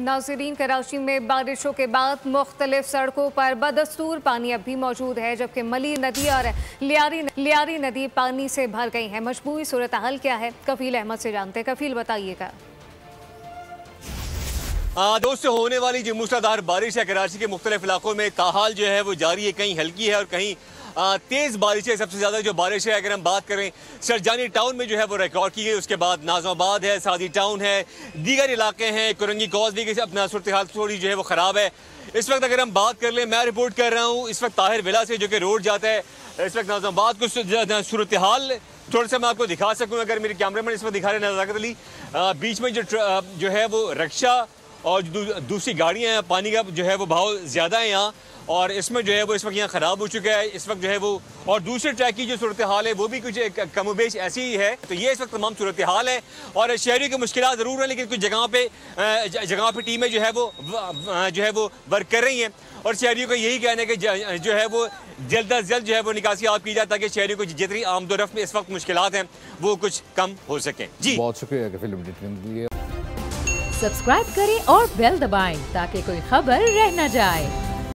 नाज़रीन, कराची में बारिशों के बाद मुख्तलिफ सड़कों पर बदस्तूर पानी अब भी मौजूद है, जबकि मली नदी और लियारी नदी पानी से भर गई है। मजबूरी सूरत हाल क्या है, कफील अहमद से जानते हैं। कफील, बताइएगा। दोस्तों, होने वाली जो मूसलाधार बारिश है कराची के मुख्तलिफ इलाकों में ताहाल जो है वो जारी है। कहीं हल्की है और कहीं तेज़ बारिश है। सबसे ज़्यादा जो बारिश है अगर हम बात करें सरजानी टाउन में जो है वो रिकॉर्ड की गई। उसके बाद नाज़माबाद है, सादी टाउन है, दीगर इलाके हैं। कुरंगी कॉज़वे की अपना सूरत हाल थोड़ी जो है वो ख़राब है। इस वक्त अगर हम बात कर लें, मैं रिपोर्ट कर रहा हूँ इस वक्त ताहिर विला से, जो कि रोड जाता है इस वक्त नाज़माबाद को। सूरत हाल थोड़ा सा मैं आपको दिखा सकूँ, अगर मेरे कैमरामैन इस वक्त दिखा रहे हैं नज़ाकत अली, बीच में जो है वो रक्षा और दूसरी गाड़ियाँ हैं। पानी का जो है वो बहाव ज़्यादा है यहाँ, और इसमें जो है वो इस वक्त यहाँ ख़राब हो चुका है। इस वक्त जो है वो, और दूसरे ट्रैक की जो सूरत हाल है वो भी कुछ कमोबेश ऐसी ही है। तो ये इस वक्त तमाम सूरत हाल है, और शहरियों की मुश्किलात ज़रूर है, लेकिन कुछ जगह पे टीमें जो है वो वर्क कर रही हैं। और शहरियों का यही कहना है कि जो है वो जल्द अज जल्द जो है वो निकासी आप की जाए, ताकि शहरियों को जितनी आमदोरफ्त में इस वक्त मुश्किलात हैं वो कुछ कम हो सकें। जी बहुत शुक्रिया फिल्म के लिए। सब्सक्राइब करें और बेल दबाएं ताकि कोई खबर रह न जाए।